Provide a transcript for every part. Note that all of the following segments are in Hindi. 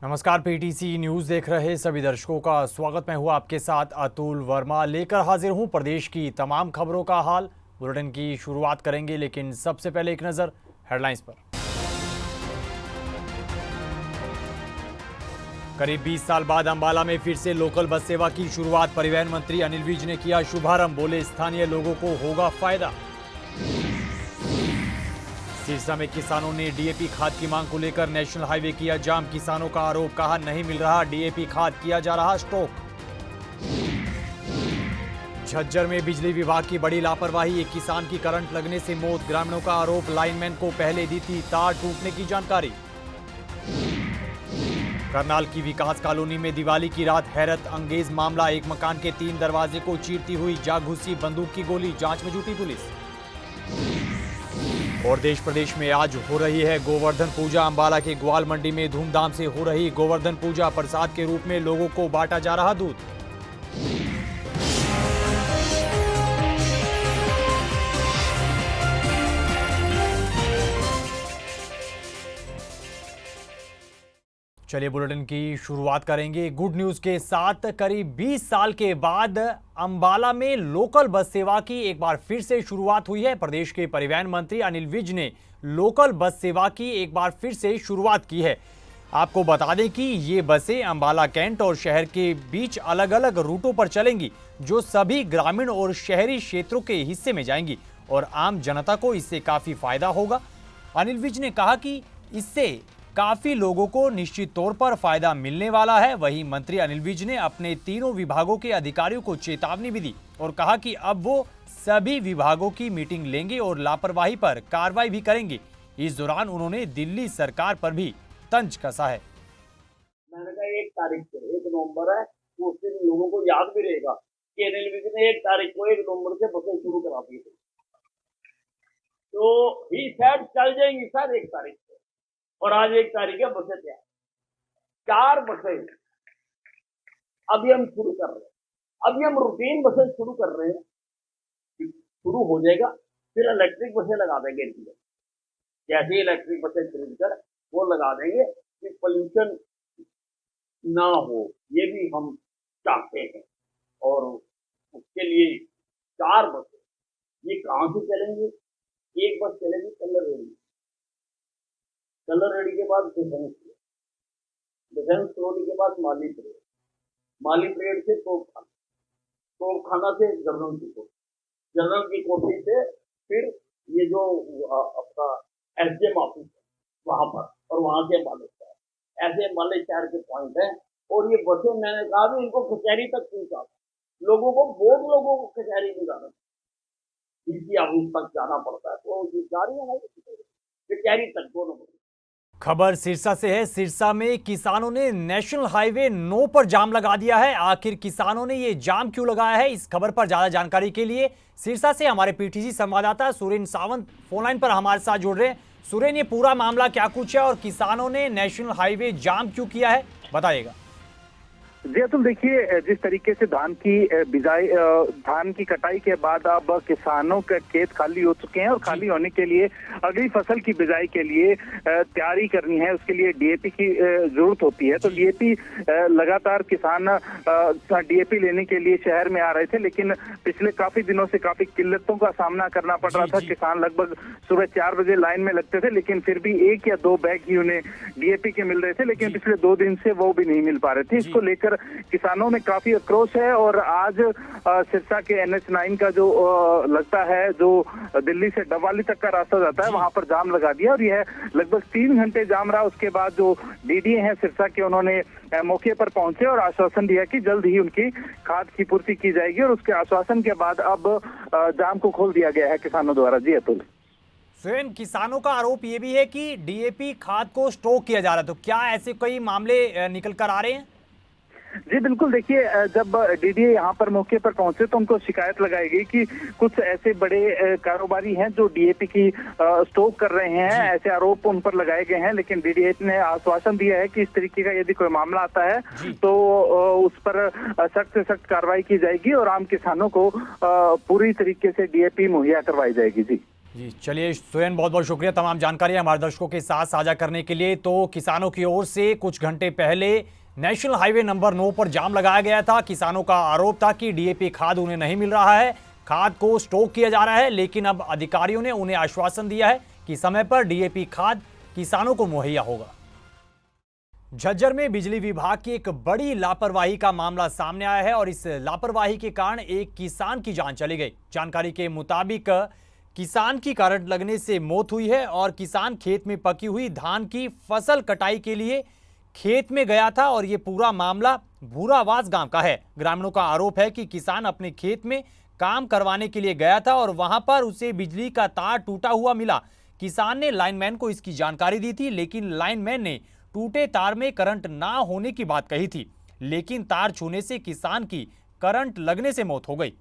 नमस्कार, पीटीसी न्यूज देख रहे सभी दर्शकों का स्वागत। मैं हूं आपके साथ अतुल वर्मा, लेकर हाजिर हूं प्रदेश की तमाम खबरों का हाल। बुलेटिन की शुरुआत करेंगे, लेकिन सबसे पहले एक नजर हेडलाइंस पर। करीब 20 साल बाद अंबाला में फिर से लोकल बस सेवा की शुरुआत। परिवहन मंत्री अनिल विज ने किया शुभारंभ। बोले, स्थानीय लोगों को होगा फायदा। सिरसा में किसानों ने डीएपी खाद की मांग को लेकर नेशनल हाईवे किया जाम। किसानों का आरोप, कहा नहीं मिल रहा डीएपी खाद, किया जा रहा स्टॉक। झज्जर में बिजली विभाग की बड़ी लापरवाही, एक किसान की करंट लगने से मौत। ग्रामीणों का आरोप, लाइनमैन को पहले दी थी तार टूटने की जानकारी। करनाल की विकास कॉलोनी में दिवाली की रात हैरत अंगेज मामला। एक मकान के 3 दरवाजे को चीरती हुई जा घुसी बंदूक की गोली, जांच में जुटी पुलिस। और देश प्रदेश में आज हो रही है गोवर्धन पूजा। अंबाला के ग्वाल मंडी में धूमधाम से हो रही गोवर्धन पूजा। प्रसाद के रूप में लोगों को बांटा जा रहा दूध। चलिए बुलेटिन की शुरुआत करेंगे गुड न्यूज के साथ। करीब 20 साल के बाद अंबाला में लोकल बस सेवा की एक बार फिर से शुरुआत हुई है। प्रदेश के परिवहन मंत्री अनिल विज ने लोकल बस सेवा की एक बार फिर से शुरुआत की है। आपको बता दें कि ये बसें अंबाला कैंट और शहर के बीच अलग अलग रूटों पर चलेंगी, जो सभी ग्रामीण और शहरी क्षेत्रों के हिस्से में जाएंगी और आम जनता को इससे काफी फायदा होगा। अनिल विज ने कहा कि इससे काफी लोगों को निश्चित तौर पर फायदा मिलने वाला है। वहीं मंत्री अनिल विज ने अपने तीनों विभागों के अधिकारियों को चेतावनी भी दी और कहा कि अब वो सभी विभागों की मीटिंग लेंगे और लापरवाही पर कार्रवाई भी करेंगे। इस दौरान उन्होंने दिल्ली सरकार पर भी तंज कसा है। मैंने कहा 1 तारीख से 1 नवंबर है, तो उस दिन लोगों को याद भी रहेगा कि अनिल विज ने 1 तारीख को 1 नवंबर से बसें शुरू करा दी थी। तो ही सेड चल जाएंगी सर 1 तारीख से, और आज 1 तारीख है, बसें तैयार। 4 बसें अभी हम शुरू कर रहे हैं। अभी हम रूटीन बसें शुरू कर रहे हैं, शुरू हो जाएगा, फिर इलेक्ट्रिक बसें लगा देंगे इनकी। जैसे इलेक्ट्रिक बसें खरीद कर वो लगा देंगे कि पोल्यूशन ना हो, ये भी हम चाहते हैं। और उसके लिए 4 बसें ये कहाँ से चलेंगे? एक बस चलेगी कलर रेडी, कलर रेडी के बाद डिफेंस कॉलोनी के बाद माली परेड से तोपखाना से जनरल की कोठी से फिर ये जो अपना एसडीएम ऑफिस है वहां पर, और वहां से अम्बाला शहर, ऐसे अम्बाला शहर के पॉइंट है। और ये बसें मैंने कहा भी इनको कचहरी तक पहुंचा, लोगों को कचहरी नहीं जाना, डीसी ऑफिस तक जाना पड़ता है, तो ये जा रही है कचहरी तक दोनों। खबर सिरसा से है। सिरसा में किसानों ने नेशनल हाईवे 9 पर जाम लगा दिया है। आखिर किसानों ने ये जाम क्यों लगाया है, इस खबर पर ज्यादा जानकारी के लिए सिरसा से हमारे पीटीसी संवाददाता सुरेन सावंत फोनलाइन पर हमारे साथ जुड़ रहे हैं। सुरेन, ये पूरा मामला क्या कुछ है और किसानों ने नेशनल हाईवे जाम क्यों किया है, बताइएगा। जी अतुल, देखिए जिस तरीके से धान की कटाई के बाद अब किसानों के खेत खाली हो चुके हैं और खाली होने के लिए अगली फसल की बिजाई के लिए तैयारी करनी है, उसके लिए डीएपी की जरूरत होती है। तो डीएपी लगातार किसान डीएपी लेने के लिए शहर में आ रहे थे, लेकिन पिछले काफी दिनों से काफी किल्लतों का सामना करना पड़ रहा था। किसान लगभग सुबह 4 बजे लाइन में लगते थे, लेकिन फिर भी 1 या 2 बैग ही उन्हें डीएपी के मिल रहे थे, लेकिन पिछले 2 दिन से वो भी नहीं मिल पा रहे थे। इसको लेकर किसानों में काफी आक्रोश है और आज सिरसा के NH9 का जो लगता है, जो दिल्ली से डबवाली तक का रास्ता जाता है, वहां पर जाम लगा दिया और यह लगभग 3 घंटे जाम रहा। उसके बाद जो डीडीए हैं सिरसा के, उन्होंने मौके पर पहुंचे और आश्वासन दिया कि जल्द ही उनकी खाद की पूर्ति की जाएगी, और उसके आश्वासन के बाद अब जाम को खोल दिया गया है किसानों द्वारा। जी अतुल, स्वयं किसानों का आरोप ये भी है कि डीएपी खाद को स्टॉक किया जा रहा है, तो क्या ऐसे कई मामले निकल कर आ रहे हैं? जी बिल्कुल, देखिए जब डीडीए यहाँ पर मौके पर पहुंचे तो उनको शिकायत लगाई गई कि कुछ ऐसे बड़े कारोबारी हैं जो डीएपी की स्टॉक कर रहे हैं, ऐसे आरोप उन पर लगाए गए हैं। लेकिन डीडीए ने आश्वासन दिया है कि इस तरीके का यदि कोई मामला आता है तो उस पर सख्त से सख्त कार्रवाई की जाएगी और आम किसानों को पूरी तरीके से डीएपी मुहैया करवाई जाएगी। जी जी चलिए सुरेन, बहुत बहुत शुक्रिया तमाम जानकारी हमारे दर्शकों के साथ साझा करने के लिए। तो किसानों की ओर से कुछ घंटे पहले नेशनल हाईवे नंबर 9 पर जाम लगाया गया था। किसानों का आरोप था कि डीएपी खाद उन्हें नहीं मिल रहा है, खाद को स्टॉक किया जा रहा है, लेकिन अब अधिकारियों ने उन्हें आश्वासन दिया है कि समय पर डीएपी खाद किसानों को मुहैया होगा। झज्जर में बिजली विभाग की एक बड़ी लापरवाही का मामला सामने आया है और इस लापरवाही के कारण एक किसान की जान चली गई। जानकारी के मुताबिक किसान की करंट लगने से मौत हुई है और किसान खेत में पकी हुई धान की फसल कटाई के लिए खेत में गया था और यह पूरा मामला भूरावास गांव का है। ग्रामीणों का आरोप है कि किसान अपने खेत में काम करवाने के लिए गया था और वहां पर उसे बिजली का तार टूटा हुआ मिला। किसान ने लाइनमैन को इसकी जानकारी दी थी, लेकिन लाइनमैन ने टूटे तार में करंट ना होने की बात कही थी, लेकिन तार छूने से किसान की करंट लगने से मौत हो गई।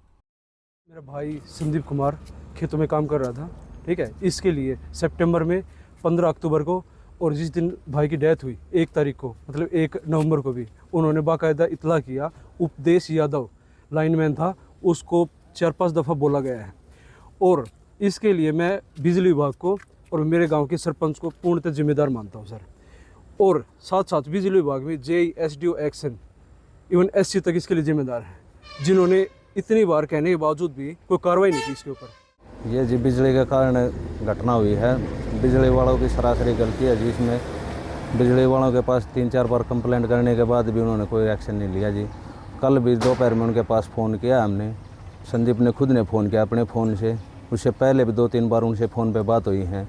मेरा भाई संदीप कुमार खेतों में काम कर रहा था, ठीक है। इसके लिए सितंबर में 15 अक्टूबर को और जिस दिन भाई की डेथ हुई 1 तारीख को, मतलब 1 नवंबर को भी उन्होंने बाकायदा इतला किया। उपदेश यादव लाइनमैन था, उसको 4-5 दफ़ा बोला गया है। और इसके लिए मैं बिजली विभाग को और मेरे गांव के सरपंच को पूर्णतः जिम्मेदार मानता हूं सर। और साथ साथ बिजली विभाग में जेई, एसडीओ, एक्शन, इवन एससी तक इसके लिए जिम्मेदार हैं, जिन्होंने इतनी बार कहने के बावजूद भी कोई कार्रवाई नहीं की इसके ऊपर। ये जी बिजली के कारण घटना हुई है। बिजली वालों की सरासरी गलती है जी। इसमें बिजली वालों के पास 3-4 बार कंप्लेंट करने के बाद भी उन्होंने कोई एक्शन नहीं लिया जी। कल भी दोपहर में उनके पास फ़ोन किया हमने, संदीप ने खुद ने फ़ोन किया अपने फ़ोन से। उससे पहले भी 2-3 बार उनसे फ़ोन पे बात हुई है,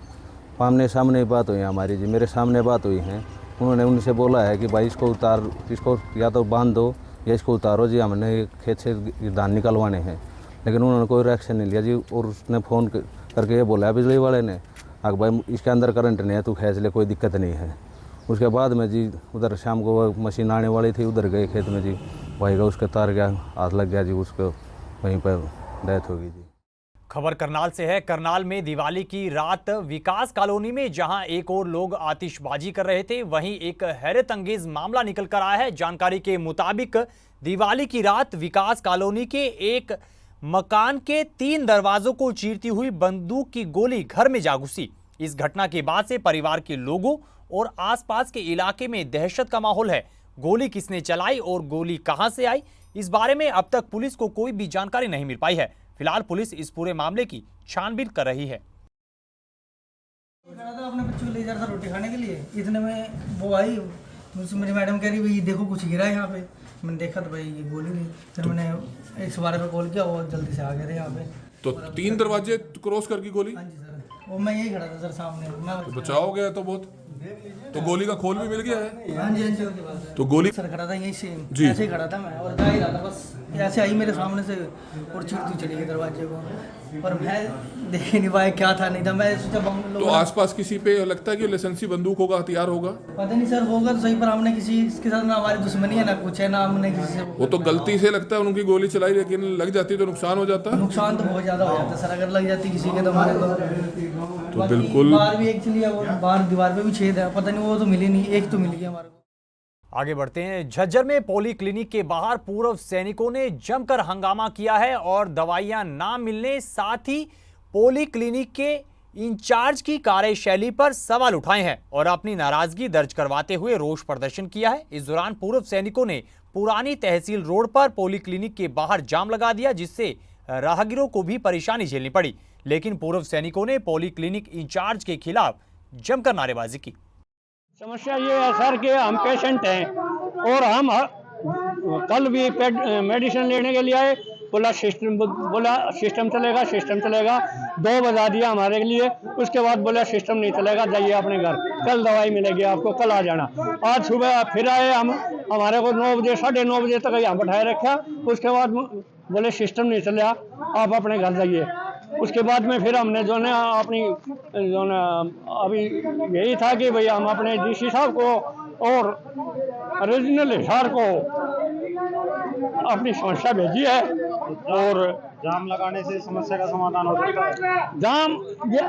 आमने सामने बात हुई है हमारी जी, मेरे सामने बात हुई है। उन्होंने उनसे बोला है कि भाई इसको या तो बांध दो या इसको उतारो जी, हमने खेत से धान निकलवाने हैं। लेकिन उन्होंने कोई रिएक्शन नहीं लिया जी। और उसने फ़ोन करके ये बोला बिजली वाले ने, हाँ भाई इसके अंदर करंट नहीं है, तू खींच ले, कोई दिक्कत नहीं है। उसके बाद में जी उधर शाम को मशीन आने वाली थी, उधर गए खेत में जी, भाई का उसके तार गया, हाथ लग गया जी, उसको वहीं पर डेथ हो गई जी। खबर करनाल से है। करनाल में दिवाली की रात विकास कॉलोनी में जहां एक और लोग आतिशबाजी कर रहे थे, वहीं एक हैरत अंगेज मामला निकल कर आया है। जानकारी के मुताबिक दिवाली की रात विकास कॉलोनी के एक मकान के 3 दरवाजों को चीरती हुई बंदूक की गोली घर में जा घुसी। इस घटना के बाद से परिवार के लोगों और आसपास के इलाके में दहशत का माहौल है। गोली किसने चलाई और गोली कहां से आई, इस बारे में अब तक पुलिस को कोई भी जानकारी नहीं मिल पाई है। फिलहाल पुलिस इस पूरे मामले की छानबीन कर रही है। खड़ा था अपने बच्चों को ले जा रहा था रोटी खाने के लिए, इतने में वो आई, मुझसे मेरी मैडम कह रही भाई देखो कुछ गिरा है यहाँ पे। मैंने देखा तो भाई ये गोली नहीं। फिर मैंने 112 पे कॉल किया, वो जल्दी से आ गए थे यहाँ पे। तो 3 दरवाजे क्रॉस करके गोली? हाँ जी सर, वो मैं यही खड़ा था सर सामने। तो बचाव हो गया तो बहुत। तो गोली का खोल भी मिल गया है? हाँ जी हाँ जी। तो गोली सर खड़ा था यहीं से, जी। ऐसे ही खड़ा था मैं और जा ही रहा था, बस ऐसे आई मेरे सामने से और चीरती चली गई दरवाजे को। और मैं देख नहीं पाया क्या था नहीं था। मैं सोचा तो आसपास किसी पे लगता है कि लाइसेंसी बंदूक होगा, हथियार होगा? पता नहीं सर, होगा तो सही, पर हमने किसी के साथ ना हमारी दुश्मनी है ना कुछ है, ना हमने किसी से। वो तो गलती से लगता है उनकी गोली चलाई, लेकिन लग जाती तो नुकसान हो जाता। नुकसान तो बहुत ज्यादा हो जाता है सर, अगर लग जाती किसी के तो हमारे तो बिल्कुल। बाहर भी एक चली है, वो बाहर दीवार पे भी छेद है, पता नहीं वो तो मिली नहीं, एक तो मिल गया हमारे को। आगे बढ़ते हैं। झज्जर में पॉली क्लिनिक के बाहर पूर्व सैनिकों ने जमकर हंगामा किया है और दवाइयां ना मिलने, साथ ही पॉली क्लिनिक के इंचार्ज की कार्यशैली पर सवाल उठाए हैं और अपनी नाराजगी दर्ज करवाते हुए रोष प्रदर्शन किया है। इस दौरान पूर्व सैनिकों ने पुरानी तहसील रोड पर पॉली क्लिनिक के बाहर जाम लगा दिया, जिससे राहगीरों को भी परेशानी झेलनी पड़ी। लेकिन पूर्व सैनिकों ने पॉली क्लिनिक इंचार्ज के खिलाफ जमकर नारेबाजी की। समस्या ये है सर कि हम पेशेंट हैं और हम कल भी मेडिसिन लेने के लिए आए, बोला सिस्टम चलेगा 2 बजा दिया हमारे लिए। उसके बाद बोला सिस्टम नहीं चलेगा, जाइए अपने घर, कल दवाई मिलेगी आपको, कल आ जाना। आज सुबह फिर आए हम, हमारे को 9 बजे 9:30 बजे तक यहाँ बैठाए रखा। उसके बाद बोले सिस्टम नहीं चला, आप अपने घर जाइए। उसके बाद में फिर हमने जो है अपनी जो है अभी यही था कि भाई हम अपने डीसी साहब को और रीजनल हिसार को अपनी समस्या भेजी है और जाम लगाने से समस्या का समाधान हो सकता है। जाम ये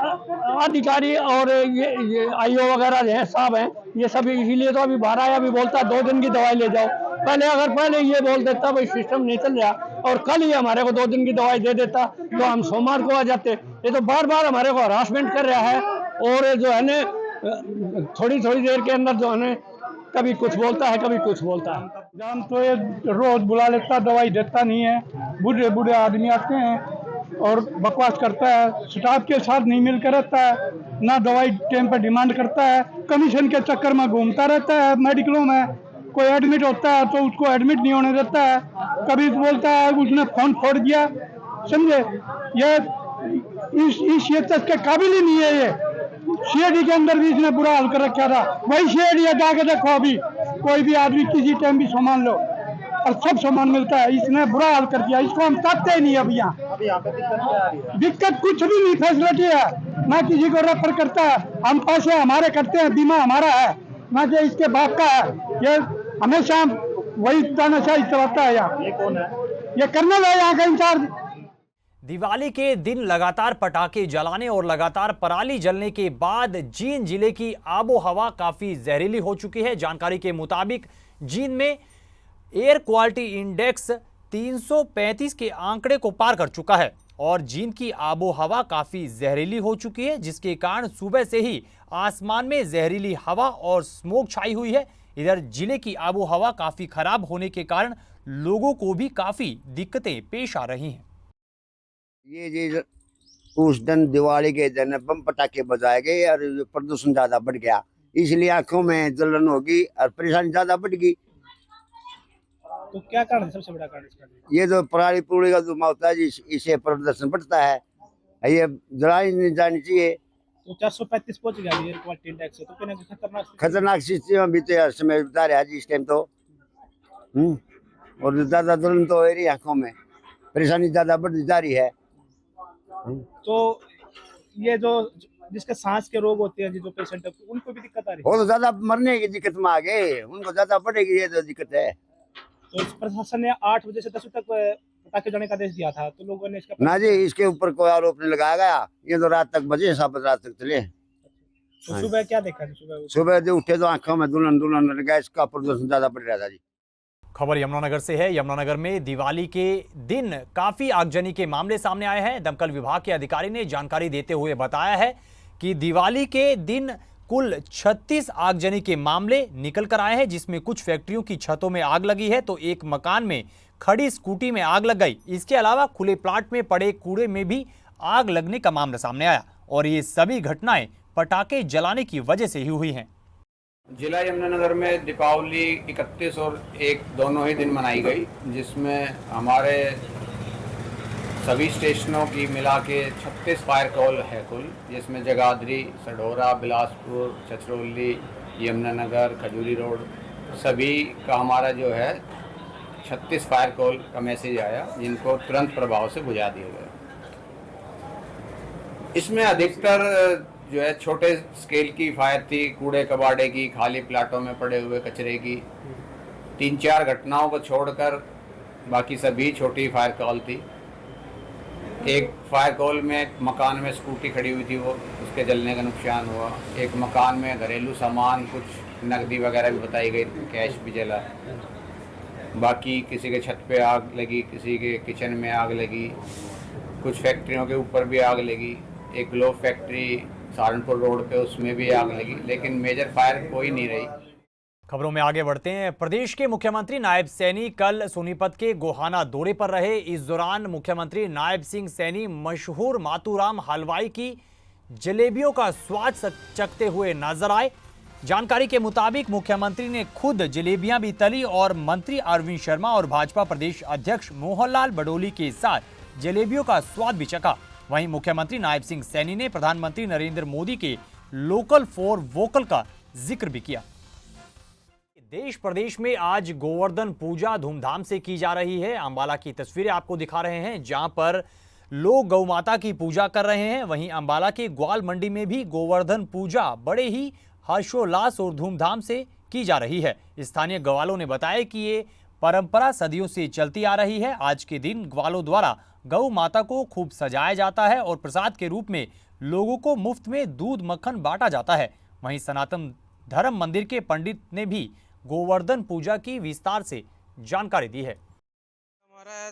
अधिकारी और ये आईओ वगैरह हैं साहब हैं, ये सब इसीलिए तो अभी बाहर आया, अभी बोलता है 2 दिन की दवाई ले जाओ। पहले अगर ये बोल देता भाई सिस्टम नहीं चल रहा, और कल ही हमारे को 2 दिन की दवाई दे देता तो हम सोमवार को आ जाते। ये तो बार बार हमारे को हरासमेंट कर रहा है और जो है ना थोड़ी थोड़ी देर के अंदर जो है ना कभी कुछ बोलता है कभी कुछ बोलता है। जान तो ये रोज बुला लेता, दवाई देता नहीं है। बूढ़े बूढ़े आदमी आते हैं और बकवास करता है, स्टाफ के साथ नहीं मिलकर रहता है, ना दवाई टाइम पर डिमांड करता है, कमीशन के चक्कर में घूमता रहता है मेडिकलों में। कोई एडमिट होता है तो उसको एडमिट नहीं होने देता है, कभी बोलता है उसने फोन फोड़ दिया। समझे, ये इस तक के काबिल ही नहीं है। ये सीआईडी के अंदर भी इसने बुरा हाल कर रखा था। वही सीआईडी जाके देखो, अभी कोई भी आदमी किसी टाइम भी सामान लो और सब सामान मिलता है। इसने बुरा हाल कर दिया, इसको हम ताकते ही नहीं। अब यहाँ पे दिक्कत कुछ भी नहीं, फैसिलिटी है ना, किसी को रेफर करता है, हम पैसे हमारे करते हैं, बीमा हमारा है ना कि इसके बाप का है। ये हमेशा वही तानाशाही चलाता है। यहाँ ये कौन है? ये कर्नल है यहाँ का इंचार्ज। दिवाली के दिन लगातार पटाखे जलाने और लगातार पराली जलने के बाद जींद जिले की आबो हवा काफी जहरीली हो चुकी है। जानकारी के मुताबिक जींद में एयर क्वालिटी इंडेक्स 335 के आंकड़े को पार कर चुका है और जींद की आबो हवा काफी जहरीली हो चुकी है, जिसके कारण सुबह से ही आसमान में जहरीली हवा और स्मोक छाई हुई है। इधर जिले की आबो हवा काफी खराब होने के कारण लोगों को भी काफी दिक्कतें पेश आ रही हैं। ये उस दिन दिवाली के दिन बम पटाखे बजाए गए और प्रदूषण ज्यादा बढ़ गया, इसलिए आंखों में जलन होगी और परेशानी ज्यादा बढ़ गई। तो क्या कारण है, सबसे बड़ा कारण इसका? ये जो पराली पुराली का धुआं होता है, इससे प्रदूषण बढ़ता है, ये जलाई नहीं जानी चाहिए। तो 435 पहुंच गया एयर क्वालिटी इंडेक्स, तो कहीं ना कहीं खतरनाक स्थिति भी तो समय बता रहा है जी इस टाइम तो। और ज्यादा जलन तो हो रही आंखों में, परेशानी ज्यादा बढ़ती जा रही है। तो ये जो जिसके सांस के रोग होते हैं, जो पेशेंट है, उनको भी दिक्कत आ रही है। वो तो ज्यादा मरने की दिक्कत में आ गए, उनको ज्यादा बढ़ेगी, ये तो दिक्कत है। तो इस प्रशासन ने 8 बजे से 10 बजे तक पटाखे जलाने का आदेश दिया था, तो लोगों ने इसका ना जी इसके ऊपर कोई आरोप नहीं लगाया गया। ये तो रात तक बजे, 7 रात तक चले। तो सुबह क्या देखा? सुबह जो उठे तो आंखों में दुल्हन गैस का प्रदूषण ज्यादा बढ़ रहा था जी। खबर यमुनानगर से है। यमुनानगर में दिवाली के दिन काफी आगजनी के मामले सामने आए हैं। दमकल विभाग के अधिकारी ने जानकारी देते हुए बताया है कि दिवाली के दिन कुल 36 आगजनी के मामले निकल कर आए हैं, जिसमें कुछ फैक्ट्रियों की छतों में आग लगी है तो एक मकान में खड़ी स्कूटी में आग लग गई। इसके अलावा खुले प्लाट में पड़े कूड़े में भी आग लगने का मामला सामने आया और ये सभी घटनाएं पटाखे जलाने की वजह से ही हुई हैं। जिला यमुनानगर में दीपावली 31 और 1 दोनों ही दिन मनाई गई, जिसमें हमारे सभी स्टेशनों की मिला के 36 फायर कॉल है कुल, जिसमें जगाधरी, सढौरा, बिलासपुर, छछरौली, यमुनानगर, खजूरी रोड सभी का हमारा जो है 36 फायर कॉल का मैसेज आया, जिनको तुरंत प्रभाव से बुझा दिया गया। इसमें अधिकतर जो है छोटे स्केल की फायर थी, कूड़े कबाड़े की, खाली प्लाटों में पड़े हुए कचरे की। 3-4 घटनाओं को छोड़कर बाकी सभी छोटी फायर कॉल थी। एक फायर कॉल में मकान में स्कूटी खड़ी हुई थी, वो उसके जलने का नुकसान हुआ। एक मकान में घरेलू सामान, कुछ नकदी वगैरह भी बताई गई, कैश भी जला। बाकी किसी के छत पे आग लगी, किसी के किचन में आग लगी, कुछ फैक्ट्रियों के ऊपर भी आग लगी। एक ग्लोब फैक्ट्री सहारनपुर रोड पे, उसमें भी आग लगी, लेकिन मेजर फायर कोई नहीं रही। खबरों में आगे बढ़ते हैं। प्रदेश के मुख्यमंत्री नायब सैनी कल सोनीपत के गोहाना दौरे पर रहे। इस दौरान मुख्यमंत्री नायब सिंह सैनी मशहूर मातूराम हलवाई की जलेबियों का स्वाद चखते हुए नजर आए। जानकारी के मुताबिक मुख्यमंत्री ने खुद जलेबियां भी तली और मंत्री अरविंद शर्मा और भाजपा प्रदेश अध्यक्ष मोहनलाल बडोली के साथ जलेबियों का स्वाद भी चखा। वहीं मुख्यमंत्री नायब सिंह सैनी ने प्रधानमंत्री नरेंद्र मोदी के लोकल फॉर वोकल का जिक्र भी किया। देश प्रदेश में आज गोवर्धन पूजा धूमधाम से की जा रही है। अंबाला की तस्वीरें आपको दिखा रहे हैं, जहां पर लोग गौ माता की पूजा कर रहे हैं। वहीं अंबाला के ग्वाल मंडी में भी गोवर्धन पूजा बड़े ही हर्षोल्लास और धूमधाम से की जा रही है। स्थानीय ग्वालों ने बताया कि ये परंपरा सदियों से चलती आ रही है। आज के दिन ग्वालों द्वारा गौ माता को खूब सजाया जाता है और प्रसाद के रूप में लोगों को मुफ्त में दूध मक्खन बांटा जाता है। वहीं सनातन धर्म मंदिर के पंडित ने भी गोवर्धन पूजा की विस्तार से जानकारी दी है। हमारा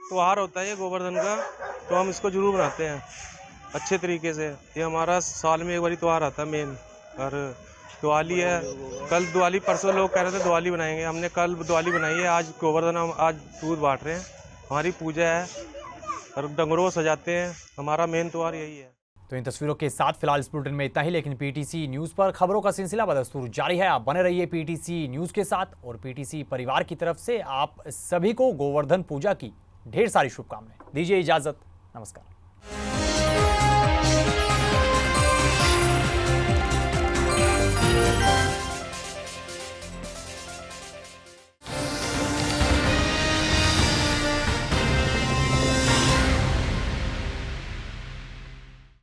त्यौहार होता है ये गोवर्धन का, तो हम इसको जरूर बनाते हैं अच्छे तरीके से। ये हमारा साल में एक बार त्यौहार आता है मेन। और दिवाली है, कल दिवाली, परसों लोग कह रहे थे दिवाली बनाएंगे, हमने कल दिवाली बनाई है। आज गोवर्धन हम आज दूध बांट रहे हैं, हमारी पूजा है और डंगरों को सजाते हैं। हमारा मेन त्यौहार यही है। तो इन तस्वीरों के साथ फिलहाल इस बुलेटिन में इतना ही, लेकिन पीटीसी न्यूज़ पर खबरों का सिलसिला बदस्तूर जारी है। आप बने रहिए पीटीसी न्यूज़ के साथ और पीटीसी परिवार की तरफ से आप सभी को गोवर्धन पूजा की ढेर सारी शुभकामनाएं। दीजिए इजाजत, नमस्कार।